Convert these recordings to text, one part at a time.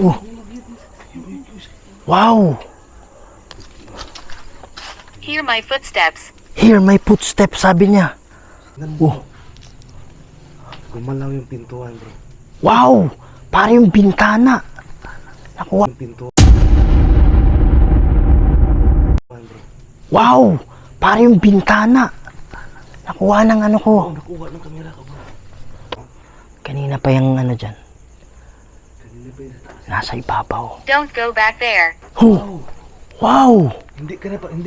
Oh. Wow. Hear my footsteps. Hear my footsteps, sabi niya. Oh. Gumalaw yung pintuan, bro. Wow. Para yung bintana. Nakuha. Yung pintuan, bro. Wow. Para yung bintana. Nakuha ng ano ko. Oh, nakuha ng kamera ko, bro. Kanina pa yung ano dyan. Kanina pa yung taas. Nasa ibabaw. Don't go back there. Oh. Wow. Hindi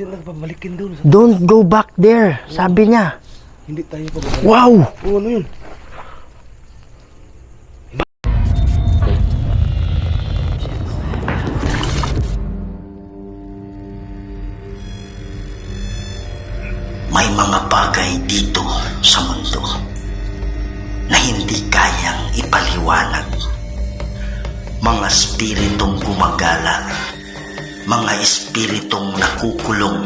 na pabalikin doon. Don't go back there, sabi niya. Hindi tayo pabalikin. Wow. Oh, ano yun? May mga bagay dito sa mundo na hindi kayang ipaliwanag. Mga espiritong gumagala, mga espiritong nakukulong,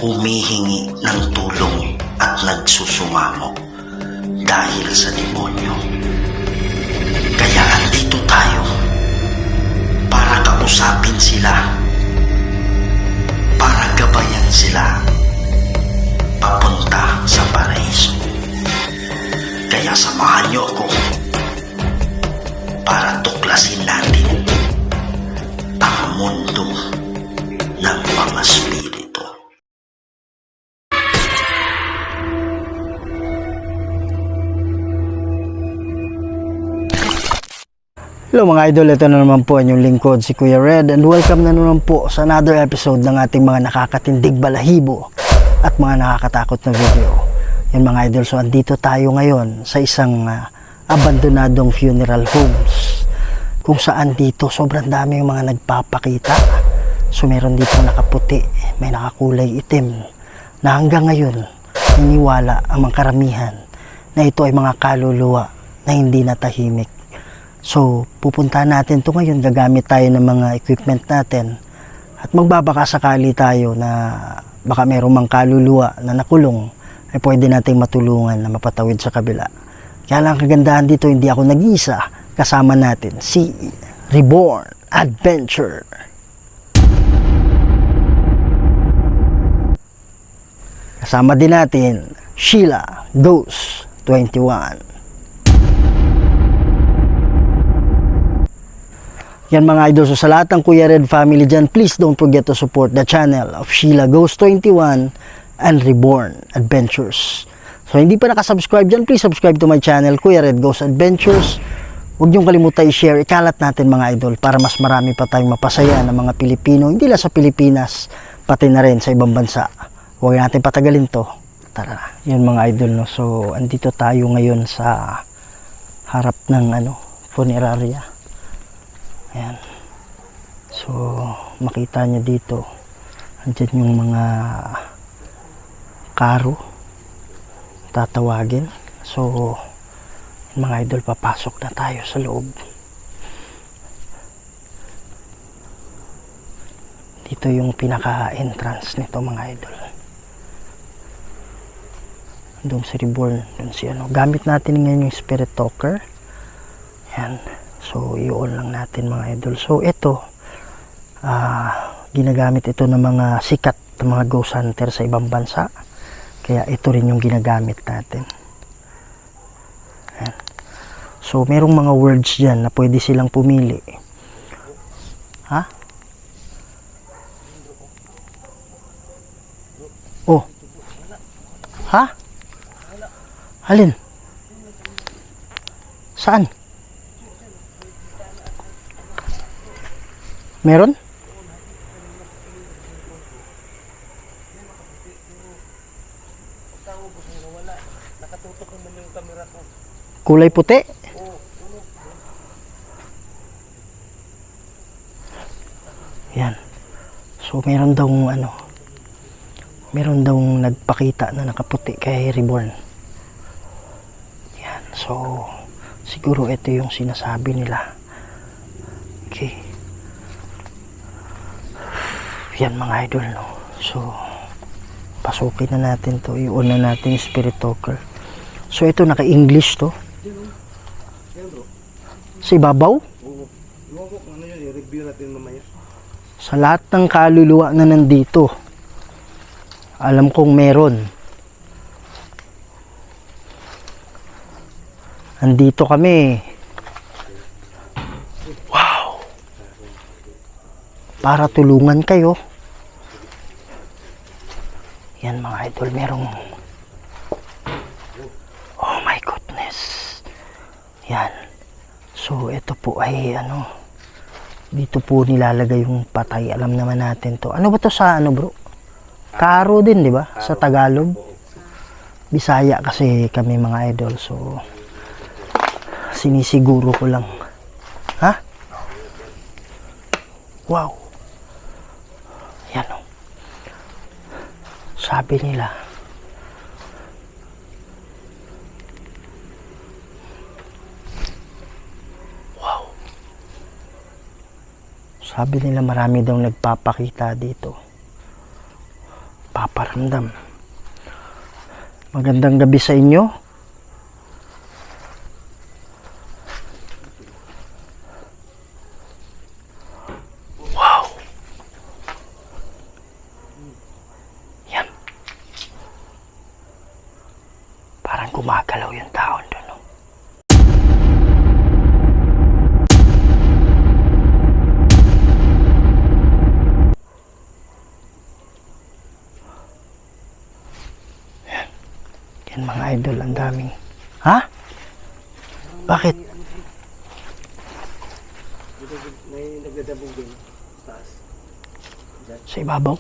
humihingi ng tulong at nagsusumamo dahil sa demonyo. Kaya andito tayo para kausapin sila, para gabayan sila papunta sa paraiso. Kaya samahan niyo ako para tuklasin natin ang mundo ng mga spirito. Hello mga idol, ito na naman po ang inyong lingkod, si Kuya Red, and welcome na naman po sa another episode ng ating mga nakakatindig balahibo at mga nakakatakot na video. Yan mga idol, so andito tayo ngayon sa isang abandonadong funeral homes kung saan dito sobrang dami yung mga nagpapakita. So meron dito nakaputi, may nakakulay itim na hanggang ngayon niniwala ang mga karamihan na ito ay mga kaluluwa na hindi natahimik. So pupuntahan natin to ngayon, gagamit tayo ng mga equipment natin at magbabaka sakali tayo na baka mayroong mang kaluluwa na nakulong ay pwede nating matulungan na mapatawid sa kabila. Kaya lang kagandahan dito, hindi ako nag-iisa, kasama natin si Reborn Adventure. Kasama din natin Sheila Ghost 21. Yan mga idol, so sa lahat ng Kuya Red family dyan, please don't forget to support the channel of Sheila Ghost 21 and Reborn Adventures. So hindi pa nakasubscribe dyan, please subscribe to my channel, Kuya Red Ghost Adventures. Huwag niyong kalimutan i-share, ikalat natin mga idol para mas marami pa tayong mapasaya ng mga Pilipino, hindi lang sa Pilipinas, pati na rin sa ibang bansa. Huwag natin patagalin to. Tara, yan mga idol, no? So andito tayo ngayon sa harap ng funeraria. Ayan. So makita nyo dito, andyan yung mga karo tatawagin. So mga idol, papasok na tayo sa loob. Dito yung pinaka entrance nito mga idol. Doon si Reborn, doon si gamit natin ngayon yung spirit talker. Ayan. So i-on lang natin mga idol. So ito ginagamit ito ng mga sikat na mga ghost hunter sa ibang bansa. Kaya ito rin yung ginagamit natin. Ayan. So merong mga words dyan na pwede silang pumili. Ha? Oh. Ha? Alin? Saan? Meron? Kulay puti? Yan. So meron daw meron daw nagpakita na nakaputi kay Reborn. Yan. So siguro ito yung sinasabi nila. Okay. Yan mga idol, no? So pasukin na natin to, i-on na natin yung spirit talker. So ito naka-English to. Sa ibabaw? review natin mamaya. Sa lahat ng kaluluwa na nandito, alam kong meron. Andito kami. Wow! Para tulungan kayo. Yan mga idol, merong... Oh my goodness. Yan. So, ito po ay ano... Dito po nilalagay yung patay. Alam naman natin to. Ano ba to sa ano bro? Karo din, di ba? Sa Tagalog. Bisaya kasi kami mga idol. So, sinisiguro ko lang. Ha? Wow. Yan o. Sabi nila. Sabi nila marami daw nagpapakita dito. Paparamdam. Magandang gabi sa inyo. Wow. Yan. Parang gumagalaw yung taon doon. No? Yan mga idol, ang daming. Ha? Bakit? May nagdadabog din. Taas. Sa ibabaw?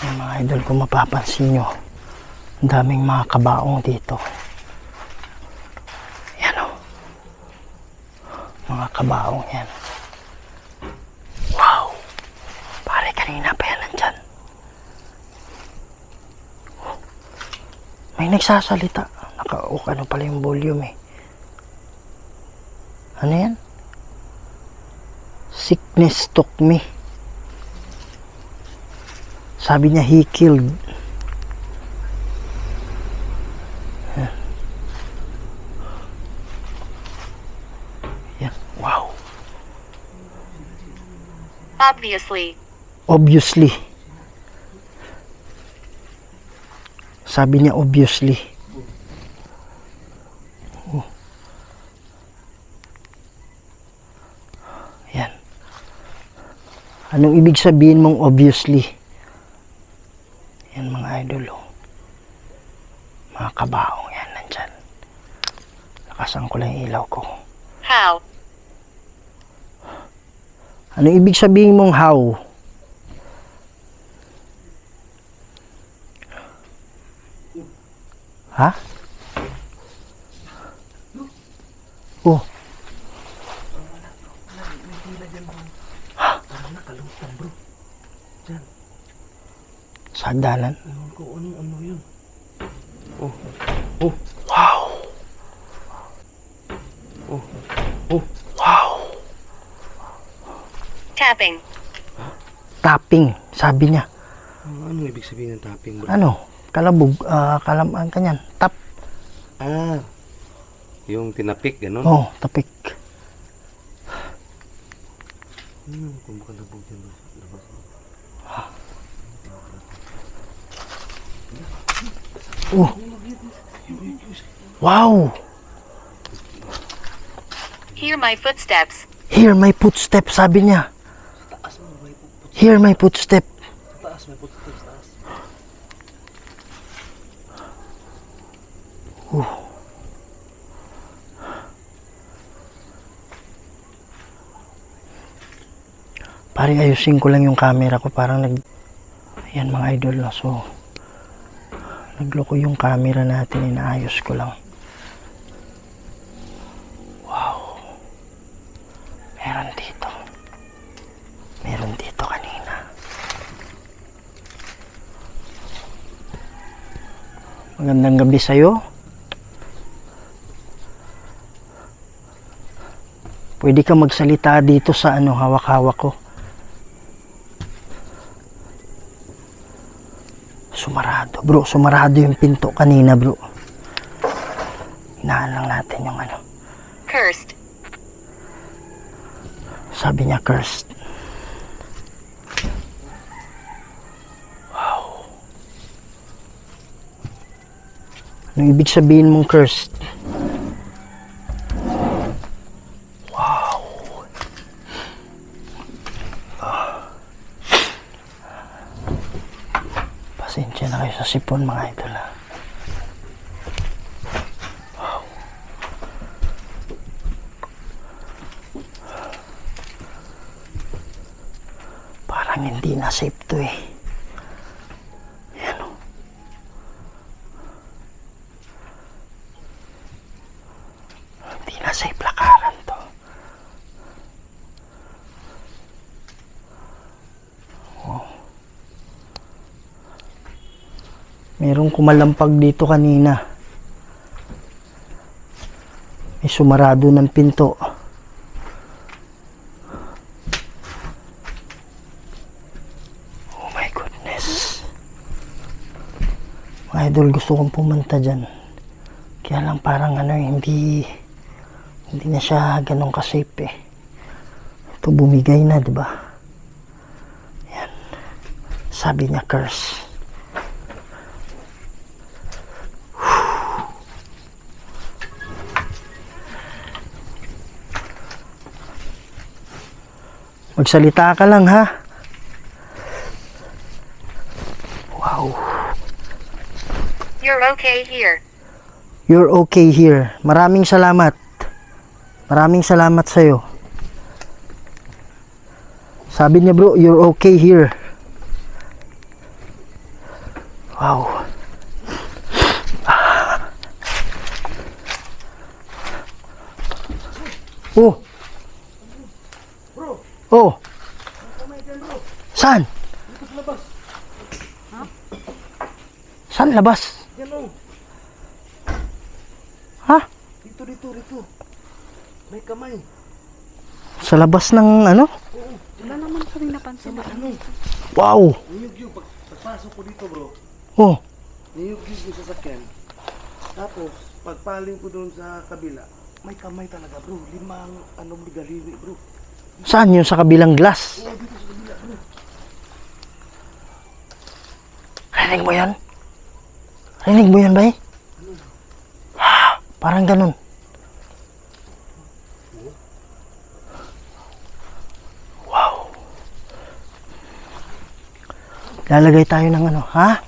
Yan mga idol, kung mapapansin nyo, ang daming mga kabaong dito. Yan o. Mga kabaong yan. Wow! Pare, kanina pa yan nandyan. May nagsasalita. Ano pala yung volume eh. Ano yan? Sickness took me. Sabi niya he killed. Yan. Yan. Wow. Obviously. Obviously. Sabi niya obviously. Oh. Yan. Anong ibig sabihin mong obviously? Yan mga idol. Oh. Mga kabaong yan nandyan. Lakasan ko lang yung ilaw ko. How? Anong ibig sabihin mong how? Ha? Oh. Parang nakalutang bro. Diyan. Sa hagdanan? Ewan ko ano yun. Oh. Wow. Oh. Wow. Tapping. Tapping, sabi niya. Ano ibig sabihin ng tapping bro? Ano? Kalabog, kalamaan kanyan. Tap. Ah. Yung tinapik, gano'n? Oh, tapik. Kung makalabog yan bro. Labas. Oh. Wow. Hear my footsteps. Hear my footsteps, sabi niya. Taas mo, may footsteps. Hear my footsteps. Taas, may footsteps, taas. Pare, ayusin ko lang yung camera ko. Parang ayan mga idol. No? So, nagloko yung camera natin. Inaayos ko lang. Wow. Meron dito. Meron dito kanina. Magandang gabi sa'yo. Pwede ka magsalita dito sa hawak-hawak ko. Sumarado, bro. Sumarado yung pinto kanina, bro. Gitnaan lang natin yung ano. Cursed. Sabi niya cursed. Wow. Ano ibig sabihin mong cursed? Wow. Pasensya na kayo sa sipon mga idol. Parang hindi na safe to eh. Yan o. Hindi na safe lakaran to. Oh. Merong kumalampag dito kanina. May sumarado ng pinto. Mga idol, gusto kong pumunta dyan. Kaya lang parang ano, hindi na siya ganun ka-safe eh. Ito bumigay na, di ba? Yan. Sabi niya curse. Magsalita ka lang ha. Wow. You're okay here. You're okay here. Maraming salamat. Maraming salamat sa'yo. Sabi niya bro, you're okay here. Wow. Oh. Oh. Saan? Saan labas? Yan o. Ha? Dito. May kamay. Sa labas ng ano? Wala naman kami napansin na ano. Wow. Niyug-yug. Pagpasok ko dito bro. Oh. Niyug-yug yung sasakyan. Tapos, pagpaling ko doon sa kabila, may kamay talaga bro. 5 ligalili bro. Saan yun? Sa kabilang glass? Oo, dito sa kabila bro. Rinig mo yan? Rinig mo yan, bay? Parang ganun. Wow. Lalagay tayo ng ano, ha?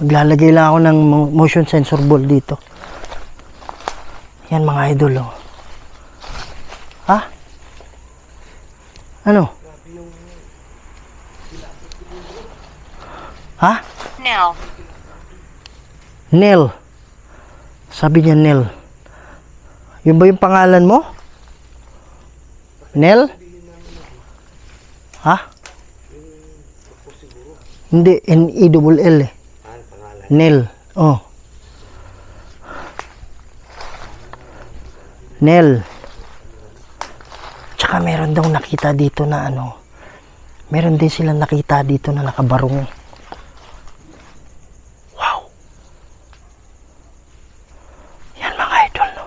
Maglalagay lang ako ng motion sensor ball dito. Yan mga idol, oh. Ha? Ano? Ha? Nell. Nell. Sabi niya Nell. Yun ba yung pangalan mo? Nell? Ha? Hindi, N-E-L-L eh. Nell. Oh. Nell. Tsaka meron daw nakita dito na ano. Meron din silang nakita dito na nakabarong. Wow. Yan mga idol, no?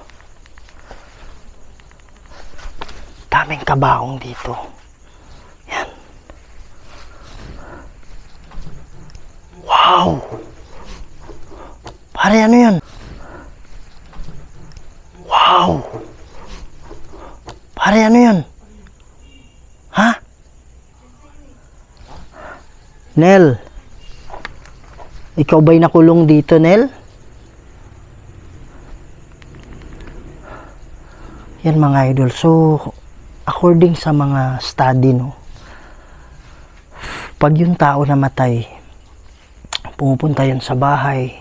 Daming kabaong dito. Yan. Wow. Pare, ano yan? Wow. Pare, ano yan? Ha? Nell. Ikaw ba'y nakulong dito, Nell? Yan mga idol. So, according sa mga study, no, pag yung tao namatay, pumupunta yun sa bahay.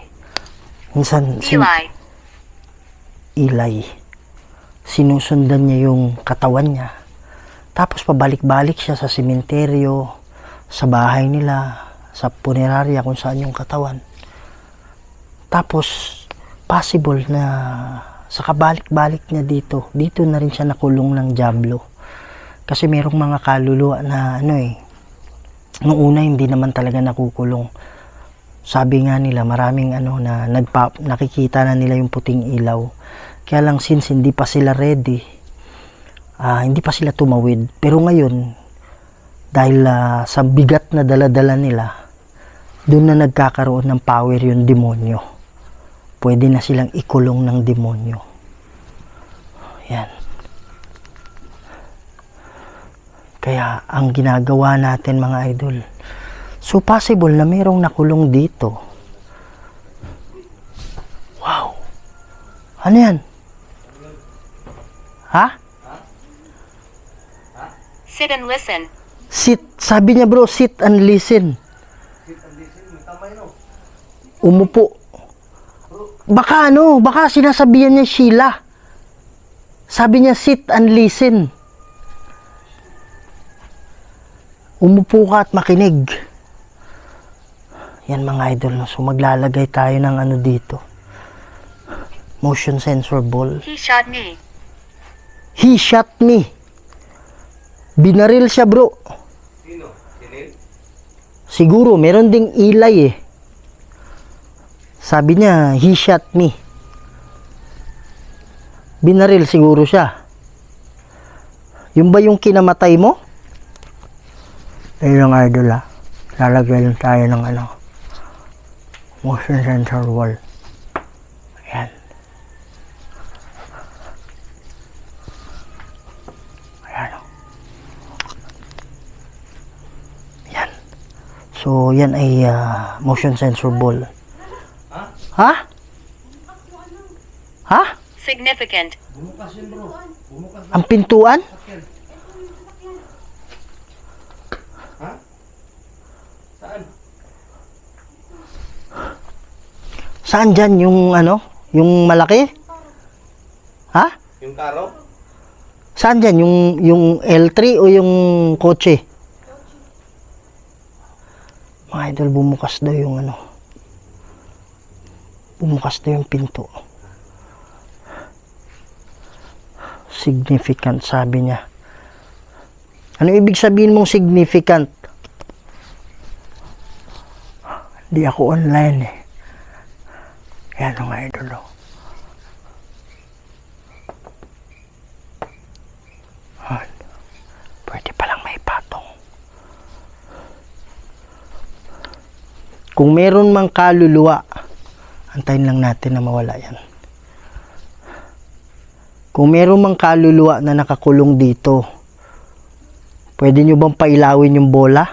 Minsan, Eli. Sinusundan niya yung katawan niya. Tapos pabalik-balik siya sa sementeryo, sa bahay nila, sa punerarya kung saan yung katawan. Tapos, possible na sa kabalik-balik niya dito na rin siya nakulong ng dyablo. Kasi merong mga kaluluwa na ano eh, nung una hindi naman talaga nakukulong. Sabi nga nila maraming na nakikita na nila yung puting ilaw. Kaya lang since hindi pa sila ready, hindi pa sila tumawid. Pero ngayon, dahil sa bigat na daladala nila, doon na nagkakaroon ng power yung demonyo. Pwede na silang ikulong ng demonyo. Yan. Kaya ang ginagawa natin mga idol, so possible na mayroong nakulong dito. Wow. Ano yan? Ha? Sit and listen. Sit. Sabi niya bro, sit and listen. Umupo. Baka baka sinasabihan niya Sheila. Sabi niya sit and listen. Umupo ka at makinig. Yan mga idol. So maglalagay tayo ng dito. Motion sensor ball. He shot me. He shot me. Binaril siya bro. Sino? Sinil? Siguro meron ding ilay eh. Sabi niya he shot me. Binaril siguro siya. Yung ba yung kinamatay mo? Ayun ang idol ha. Lalagyan tayo ng motion sensor wall. Ayan. Ayan o. Ayan. So yan ay motion sensor ball. Ha? Ha? Significant. Ang pintuan? Saan? Saan dyan yung yung malaki? Ha? Yung karo? Saan dyan? Yung L3 o yung kotse? Mga idol, bumukas daw yung bumukas daw yung pinto. Significant, sabi niya. Ano ibig sabihin mong significant? Hindi ako online eh. Yan mga idol. Pwede palang may patong. Kung meron mang kaluluwa, antayin lang natin na mawala yan. Kung meron mang kaluluwa na nakakulong dito, pwede nyo bang pailawin yung bola?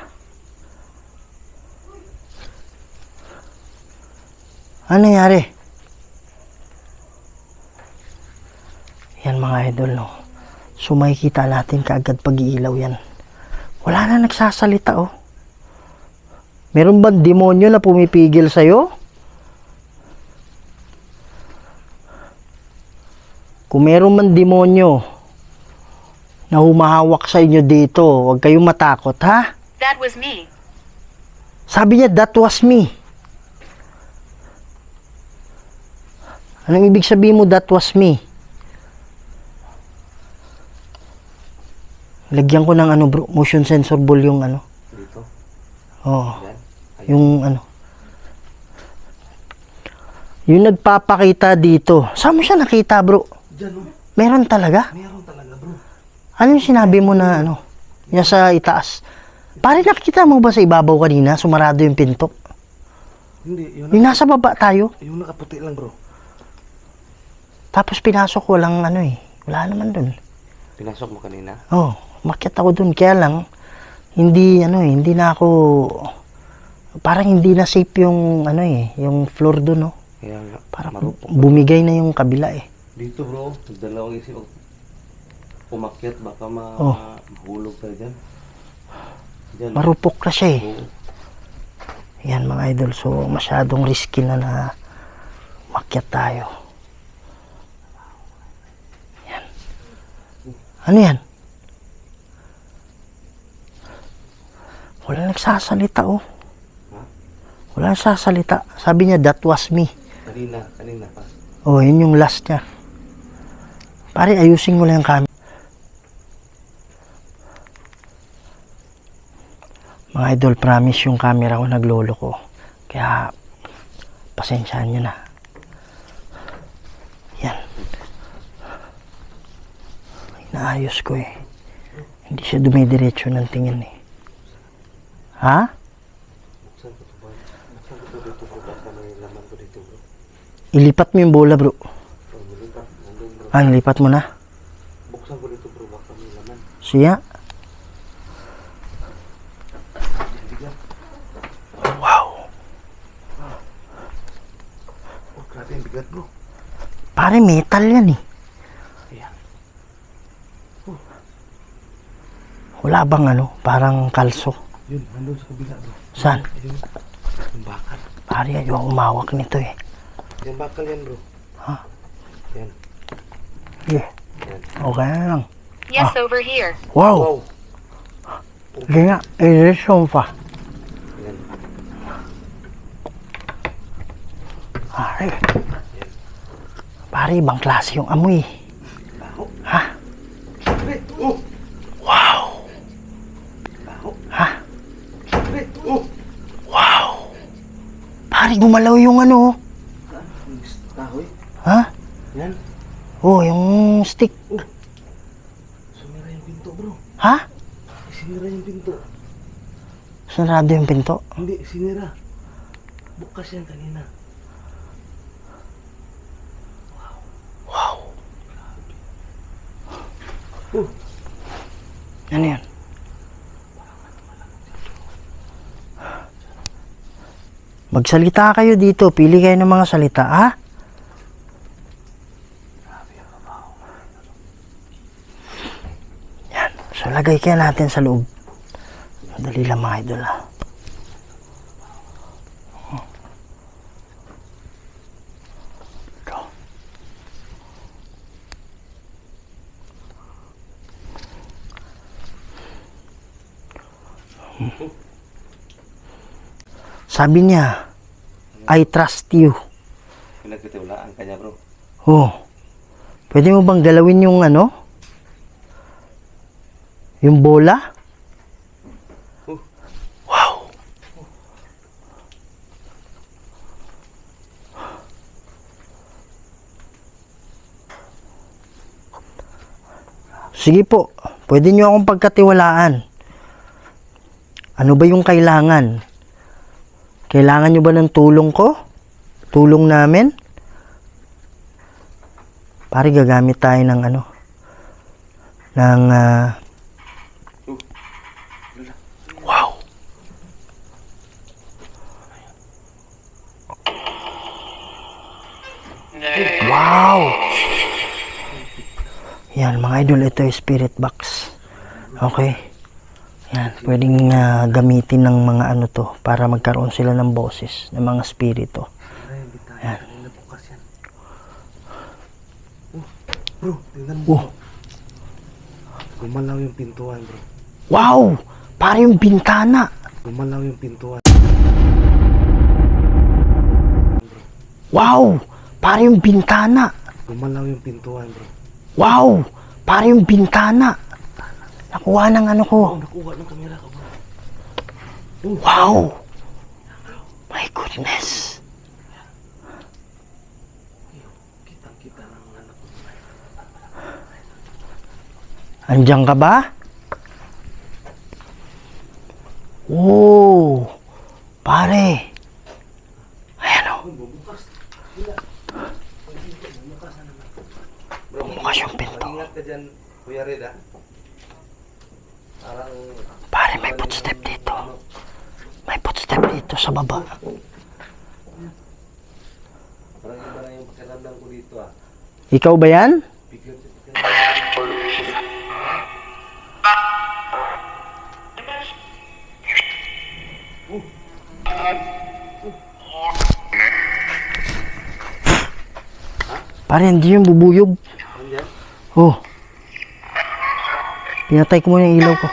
Ano nangyari? Yan mga idol, no? So makikita natin kaagad pag-iilaw yan. Wala na nagsasalita, oh. Meron bang demonyo na pumipigil sa'yo? Kung meron man demonyo na humahawak sa inyo dito, huwag kayong matakot, ha? That was me. Sabi niya, that was me. Anong ibig sabihin mo, that was me? Lagyan ko ng bro, motion sensor ball yung Dito? Oh, Yan? yung yung nagpapakita dito. Saan mo siya nakita, bro? Diyan o. Meron talaga? Meron talaga bro. Ano yung sinabi mo na yung sa itaas? Pare, nakikita mo ba sa ibabaw kanina? Sumarado yung pinto. Hindi. Yung nasa baba tayo. Yung nakaputi lang bro. Tapos pinasok, walang wala naman dun. Pinasok mo kanina? Oh, makyat ako dun. Kaya lang, hindi hindi na ako, parang hindi na safe yung yung floor dun, no? Kaya nga. Parang Marupok. bumigay na yung kabila eh. Dito bro. Dalawang isip. Umakyat baka Oh. mahulog tayo dyan. Dyan. Marupok na siya eh. Oo. Yan mga idol, so masyadong risky na makyat tayo. Yan. Ano yan? Wala nagsasalita oh. Ha? Wala nagsasalita. Sabi niya, that was me. Kanina pa. Oh, yun yung last niya. Pare, ayusin mo lang yung camera. Mga idol, promise yung camera ko naglolo ko. Kaya Pasensyaan nyo na. Yan. Inaayos ko eh. Hindi siya dumidiretso ng tingin eh. Ha? Buksan ko to ba? Buksan ko to dito bro. Baka may laman ko dito bro. Ilipat mo yung bola bro. Oh, nilipat. Nandun bro. Ah, nilipat mo na. Buksan ko dito bro. Baka may laman. Siya. Wow. Oh, grabe ang bigat bro. Pare metal yan eh. Ayan. Wala bang ano, parang kalso. Yun, nandun sa kabila bro. Saan? Ayun. Yung bakal. Pare ayaw umawak nito eh. Yung bakal yan bro. Ha? Yan. Yeah. Yan. Okay na lang. Yes, over here. Wow. Wow. Sige nga, irisyon pa. Yan. Pare. Pare, ibang klase yung amoy. Baho. Ha? Pre. Oh. Wow. Baho. Ha? Pre. Oh. Wow. Pare, gumalaw yung ano. Kahoy. Ha? Yan. Oh, yung stick. Sumira yung pinto bro. Ha? Sinira yung pinto. Sarado yung pinto. Hindi, sinira. Bukas yan kanina. Wow. Oh. Ano yan? Magsalita kayo dito. Pili kayo ng mga salita, ha? Yan. So, lagay kaya natin sa loob. Madali lang mga idol, ha? Ito. Sabi niya, I trust you. Pinagkatiwalaan ka niya bro. Oh. Pwede mo bang galawin yung ano? Yung bola? Oh. Wow. Sige po. Pwede niyo akong pagkatiwalaan. Ano ba yung kailangan? Kailangan niyo ba ng tulong ko? Tulong namin? Pare, gagamit tayo ng ano? Ng, wow! Wow! Yan, mga idol, ito yung spirit box. Okay? Yan, pwedeng gamitin ng mga ano to para magkaroon sila ng boses, ng mga spirito. Yan. Kanina bukas yan. Oh. Bro, tingnan mo. Oh. Gumalaw yung pintuan bro. Wow! Para yung bintana. Gumalaw yung pintuan. Wow! Para yung bintana. Gumalaw yung pintuan bro. Wow! Para yung bintana. Nakuha ng ano ko. Oh, nakuha ng kamera ka bro. Wow! My goodness. Kitang-kita ng anak ko. Andiyan ka ba? Oh! Pare. Ayan o. Bukas yung pinto. Mag-ingat ka dyan, Kuya Red ah. Parang... Pare, may footstep dito. May footstep dito sa baba. Parang iba na yung pakiramdam ko dito ah. Ikaw ba yan? Bigyan siya. Pare, hindi yung bubuyog. Andiyan? Oh. Pinatay ko muna yung ilaw ko.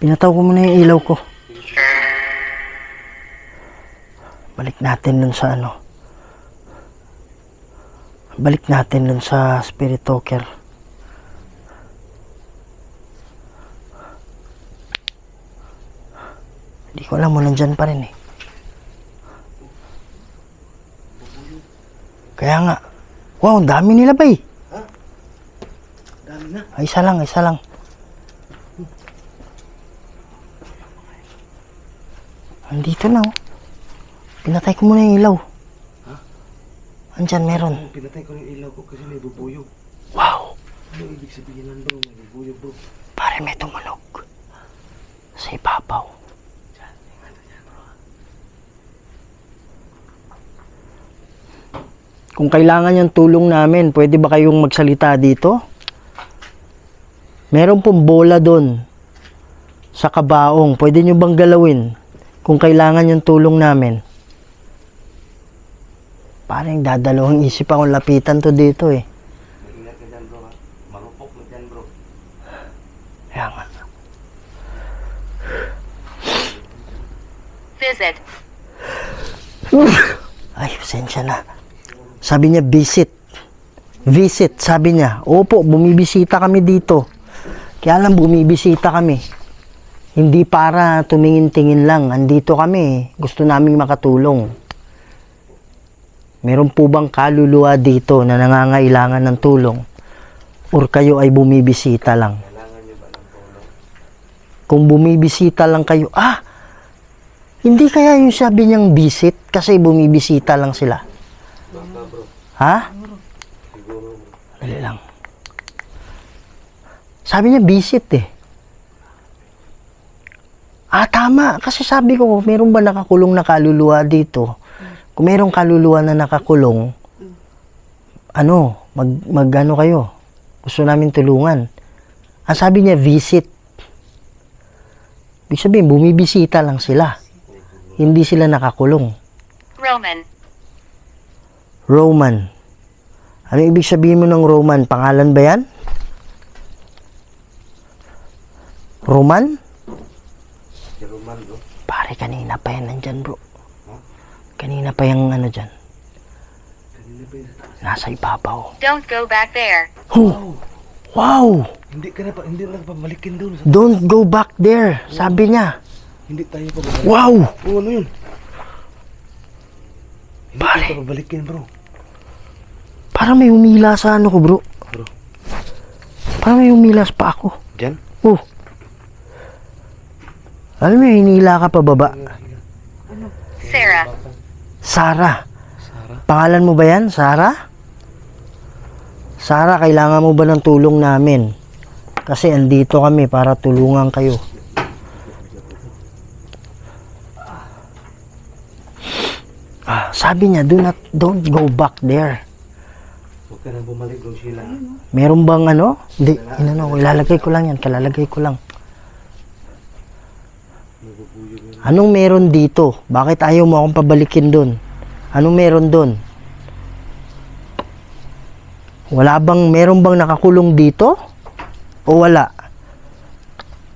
Pinataw ko muna yung ilaw ko. Balik natin dun sa ano. Balik natin dun sa spirit talker. Hindi ko alam mo, nandyan pa rin eh. Kaya nga. Wow, ang dami nila ba eh. Dami na. Ay, isa lang, isa lang. Andito na oh. Pinatay ko muna yung ilaw. Ha? Andyan, meron. Pinatay ko yung ilaw ko kasi may bubuyog. Wow! Ano ibig sabihin nun bro? May bubuyog bro. Pare, may tumunog. Sa ibabaw. Kung kailangan yung tulong namin, pwede ba kayong magsalita dito? Meron pong bola doon sa kabaong. Pwede nyo bang galawin kung kailangan yung tulong namin? Parang dadalawang isip akong lapitan to dito eh. Ingat ka dyan bro ha. Marupok mo dyan bro. Kaya nga. Visit. Ay, pasensya na. Sabi niya, visit. Visit, sabi niya. Opo, bumibisita kami dito. Kaya lang, bumibisita kami. Hindi para tumingin-tingin lang. Andito kami. Gusto naming makatulong. Meron po bang kaluluwa dito na nangangailangan ng tulong? Or kayo ay bumibisita lang? Kailangan nyo ba ng tulong? Kung bumibisita lang kayo, hindi kaya yung sabi niyang visit kasi bumibisita lang sila? Baka bro. Ha? Siguro bro. Dali lang. Sabi niya visit eh. Tama. Kasi sabi ko, meron ba nakakulong na kaluluwa dito? Kung merong kaluluwa na nakakulong, mag-ano kayo? Gusto namin tulungan. Ang sabi niya, visit. Ibig sabihin, bumibisita lang sila. Hindi sila nakakulong. Roman. Roman. Ano ibig sabihin mo ng Roman? Pangalan ba yan? Roman? Si Roman bro. Pare, kanina pa yan nandyan, bro. Kanina pa yung ano dyan. Kanina pa yun. Nasa ibabaw. Don't go back there. Oh! Wow! Hindi ka na pa, hindi na pabalikin doon. Don't go back there. Sabi niya. Hindi tayo pabalikin. Wow! Oh, ano yun? Hindi Pare. tayo pabalikin bro. Parang may humila sa ano ko, bro. Bro. Parang may humila pa ako. Diyan? Oh. Alam mo, hinila ka pa baba. Sarah. Sarah. Sarah? Pangalan mo ba yan? Sarah? Sarah, kailangan mo ba ng tulong namin? Kasi andito kami para tulungan kayo. Sabi niya, don't go back there. Huwag ka na bumalik bro Sheila. Meron bang ano? Hindi, ilalagay ko lang yan, kalalagay ko lang. Nabubuyog yun. Anong meron dito? Bakit ayaw mo akong pabalikin doon? Anong meron doon? Meron bang nakakulong dito? O wala?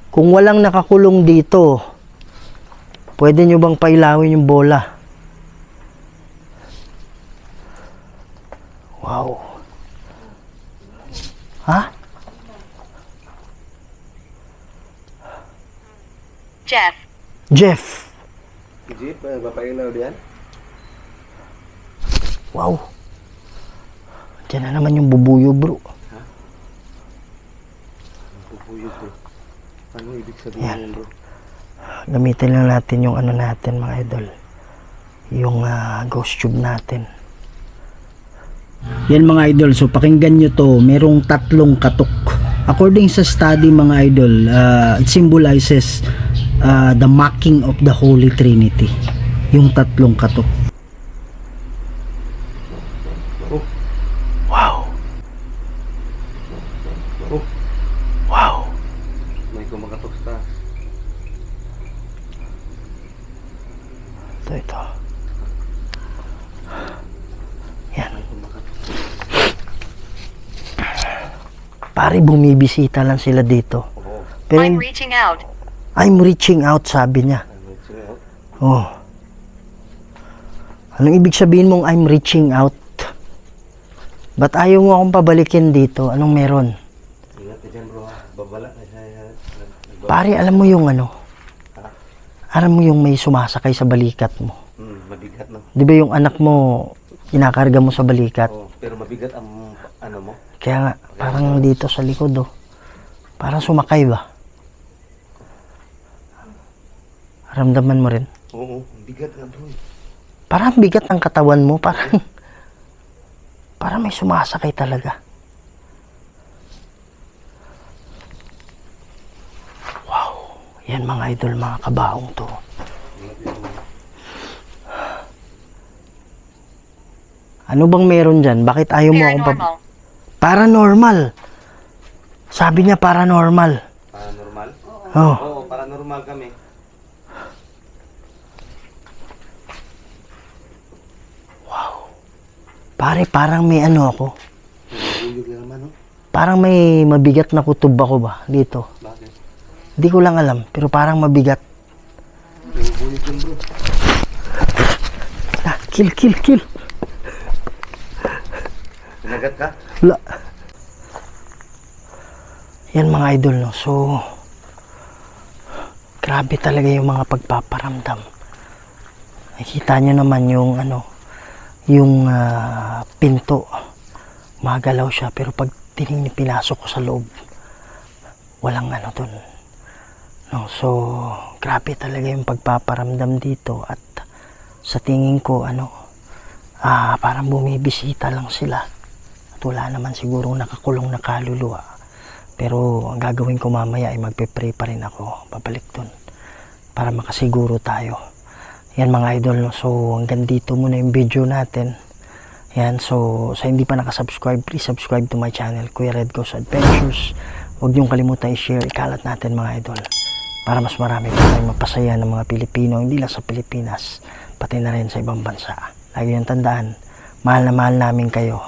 Kung walang nakakulong dito, pwede nyo bang pailawin yung bola? Wow. Ha? Jeff. Jeff. Jeep, papailaw diyan? Wow. Diyan na naman yung bubuyo, bro. Nabubuyog bro. Ano ibig sabihin Yan. yan bro? Gamitin lang natin yung ano natin, mga idol. Yung ghost tube natin. Yan mga idol, so pakinggan nyo to, merong 3 katok. According sa study mga idol, it symbolizes the marking of the Holy Trinity. Yung 3 katok. Oh. Wow. Oh. Wow. May kumakatok sa taas. Ito. Yan. Pare, bumibisita lang sila dito. Oo. Pero I'm reaching out. I'm reaching out, sabi niya. Ano ito? Oh. Anong ibig sabihin mong I'm reaching out? Ba't ayaw mo akong pabalikin dito? Anong meron? Ingat ka dyan bro ha. Babala na siya. Pare, alam mo yung ano? Alam mo yung may sumasakay sa balikat mo. Mabigat no. Di ba yung anak mo, kinakarga mo sa balikat? Oh, pero mabigat ang ano mo. Kaya nga, parang dito sa likod, oh. Parang sumakay ba? Ramdaman mo rin? Oo, bigat nga bro. Parang bigat ang katawan mo. Parang may sumasakay talaga. Wow. Yan mga idol, mga kabaong to. Ano bang meron dyan? Bakit ayaw mo akong Paranormal. Paranormal. Sabi niya paranormal. Paranormal? Oh. Oo, paranormal kami. Pare, parang may ano ako. Nabuyog na naman no. Parang may mabigat na kutob ako ba dito. Bakit? Hindi ko lang alam, pero parang mabigat. Nabuyog yun bro. Ah, kill. Sinagat ka? Wala. Yan mga idol, no. So, grabe talaga yung mga pagpaparamdam. Nakikita nyo naman yung ano, yung pinto. Magalaw siya, pero pag pinasok ko sa loob, walang ano dun. No, so, grabe talaga yung pagpaparamdam dito at sa tingin ko, parang bumibisita lang sila. At wala naman siguro nakakulong na kaluluwa. Pero ang gagawin ko mamaya ay magpe-pray pa rin ako. Babalik dun para makasiguro tayo. Yan mga idol, no? So hanggang dito muna yung video natin. Yan, so sa hindi pa nakasubscribe, please subscribe to my channel, Kuya Red Goes Adventures. Huwag niyong kalimutan i-share, ikalat natin mga idol. Para mas marami pa tayong mapasaya ng mga Pilipino, hindi lang sa Pilipinas, pati na rin sa ibang bansa. Lagi yung tandaan, mahal na mahal namin kayo.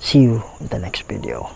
See you in the next video.